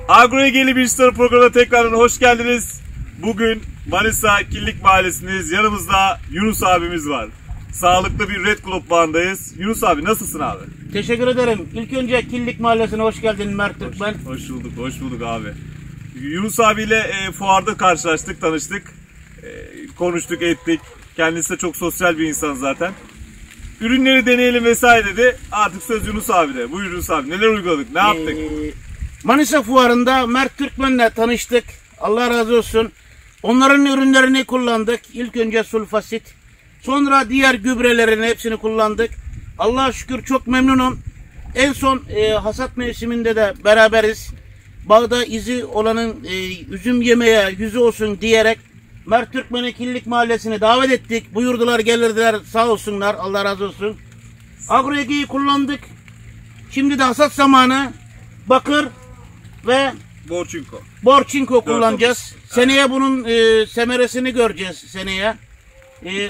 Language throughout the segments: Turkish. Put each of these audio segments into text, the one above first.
Agroegeli bir Star programına tekrardan hoş geldiniz. Bugün Manisa Killik Mahallesi'ndeyiz. Yanımızda Yunus abimiz var. Sağlıklı bir Red Globe bağındayız. Yunus abi nasılsın abi? Teşekkür ederim. İlk önce Killik Mahallesi'ne hoş geldin Mert Türkmen. Hoş bulduk abi. Yunus abiyle fuarda karşılaştık, tanıştık. Konuştuk, ettik. Kendisi de çok sosyal bir insan zaten. Ürünleri deneyelim vesaire dedi. Artık söz Yunus abi'de. Buyur Yunus abi. Neler uyguladık? Ne yaptık? Manisa fuarında Mert Türkmen'le tanıştık. Allah razı olsun. Onların ürünlerini kullandık. İlk önce sulfasit. Sonra diğer gübrelerin hepsini kullandık. Allah'a şükür çok memnunum. En son hasat mevsiminde de beraberiz. Bağda izi olanın üzüm yemeye yüzü olsun diyerek Mert Türkmen'i Killik Mahallesi'ne davet ettik. Buyurdular, gelirdiler, sağ olsunlar. Allah razı olsun. Agroege'yi kullandık. Şimdi de hasat zamanı bakır ve Borçinko kullanacağız. Seneye bunun semeresini göreceğiz seneye.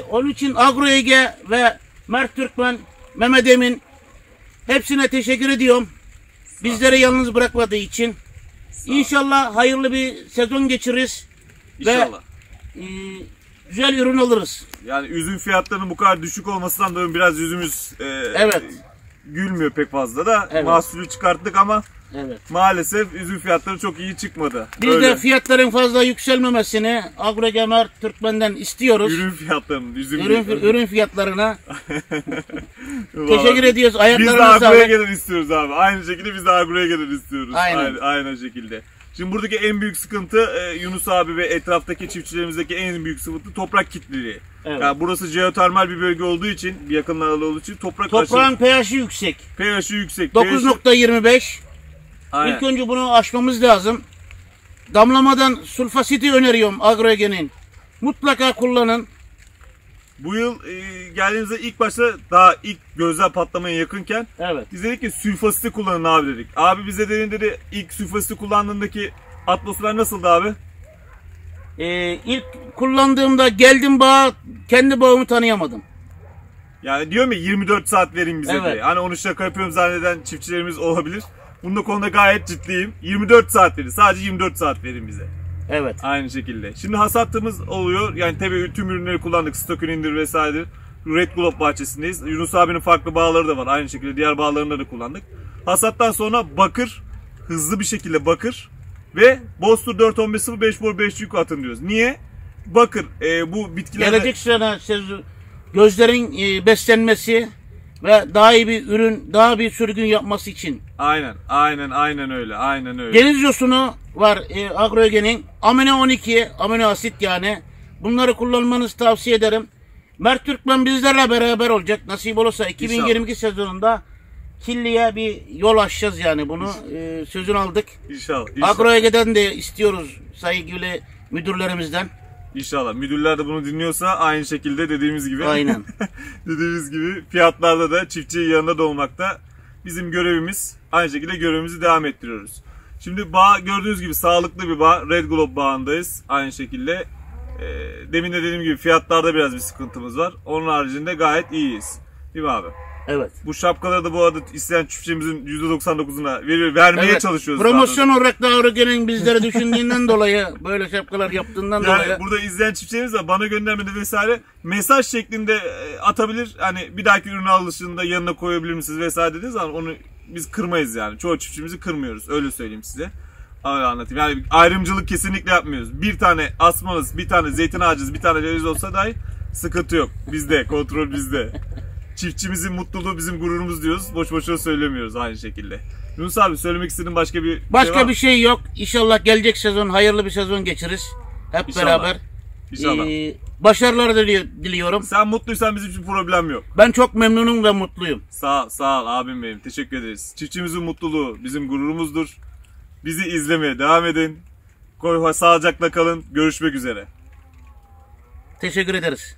Onun için Agroege ve Mert Türkmen, Mehmet Emin hepsine teşekkür ediyorum. Bizleri yalnız bırakmadığı için. İnşallah hayırlı bir sezon geçiririz. İnşallah. Ve güzel ürün alırız. Yani üzüm fiyatlarının bu kadar düşük olmasından dolayı biraz yüzümüz evet, gülmüyor pek fazla da. Evet. Mahsulü çıkarttık ama evet, maalesef üzüm fiyatları çok iyi çıkmadı. Biz de fiyatların fazla yükselmemesini Agroege Mert Türkmen'den istiyoruz. Ürün fiyatlarının, ürün fiyatlarına teşekkür ediyoruz. Biz de Agroege'den istiyoruz abi. Aynı şekilde biz de Agroege'den istiyoruz. Aynı şekilde. Şimdi buradaki en büyük sıkıntı Yunus abi ve etraftaki çiftçilerimizdeki en büyük sıkıntı toprak kitleliği. Evet. Yani burası jeotermal bir bölge olduğu için, bir yakınlarda olduğu için toprağın pH'i yüksek. pH'i yüksek. 9.25. İlk önce bunu aşmamız lazım. Damlamadan sulfasiti öneriyorum Agroege'nin. Mutlaka kullanın. Bu yıl geldiğimizde ilk başta daha ilk gözler patlamaya yakınken biz dedik ki sülfasiti kullanın abi dedik. Abi bize dedi ilk sülfasiti kullandığındaki atmosfer nasıldı abi? İlk kullandığımda geldim bağa, kendi bağımı tanıyamadım. Yani diyorum ya 24 saat verin bize diye. Hani onu şaka yapıyorum zanneden çiftçilerimiz olabilir. Bunun konuda gayet ciddiyim. 24 saat verin. Sadece 24 saat verin bize. Evet. Aynı şekilde. Şimdi hasatımız oluyor. Yani tabii tüm ürünleri kullandık. Stokün indir vesaire. Red Globe bahçesindeyiz. Yunus abinin farklı bağları da var. Aynı şekilde diğer bağlarını da kullandık. Hasattan sonra bakır, hızlı bir şekilde bakır ve Bostur 4-15-0 bor 5 yük atın diyoruz. Niye? Bakır bu bitkilerde... Gelecek sene gözlerin beslenmesi ve daha iyi bir ürün, daha bir sürgün yapması için. Aynen öyle. Deniz yosunu var Agroege'nin. Amino 12, amino asit yani. Bunları kullanmanızı tavsiye ederim. Mert Türkmen bizlerle beraber olacak. Nasip olursa 2022 sezonunda Killi'ye bir yol açacağız yani bunu. Sözünü aldık. İnşallah. Agroege'den de istiyoruz saygılı müdürlerimizden. İnşallah. Müdürler de bunu dinliyorsa aynı şekilde dediğimiz gibi. Aynen. dediğimiz gibi fiyatlarda da çiftçinin yanında da olmakta bizim görevimiz. Aynı şekilde görevimizi devam ettiriyoruz. Şimdi bağ gördüğünüz gibi sağlıklı bir bağ. Red Globe bağındayız. Aynı şekilde. Demin de dediğim gibi fiyatlarda biraz bir sıkıntımız var. Onun haricinde gayet iyiyiz. Değil mi abi? Evet. Bu şapkaları da bu arada isteyen çiftçimizin %99'una vermeye çalışıyoruz. Promosyon olarak da Agroege'nin bizleri düşündüğünden dolayı böyle şapkalar yaptığından dolayı. Burada izleyen çiftçilerimiz var. Bana göndermedi vesaire. Mesaj şeklinde atabilir. Hani bir dahaki ürün alışında yanına koyabilir misiniz vesaire dediğiniz zaman onu biz kırmayız yani. Çoğu çiftçimizi kırmıyoruz. Öyle söyleyeyim size. Öyle anlatayım. Yani ayrımcılık kesinlikle yapmıyoruz. Bir tane asmanız, bir tane zeytin ağacınız, bir tane ceviz olsa dahi sıkıntı yok. Bizde, kontrol bizde. Çiftçimizin mutluluğu bizim gururumuz diyoruz. Boş boşuna söylemiyoruz aynı şekilde. Yunus abi söylemek istediğin başka bir şey var mı? Bir şey yok. İnşallah gelecek sezon hayırlı bir sezon geçiririz. Hep beraber. İnşallah. Başarılar diliyorum. Sen mutluysan bizim için problem yok. Ben çok memnunum ve mutluyum. Sağ ol abim benim. Teşekkür ederiz. Çiftçimizin mutluluğu bizim gururumuzdur. Bizi izlemeye devam edin. Sağlıcakla kalın. Görüşmek üzere. Teşekkür ederiz.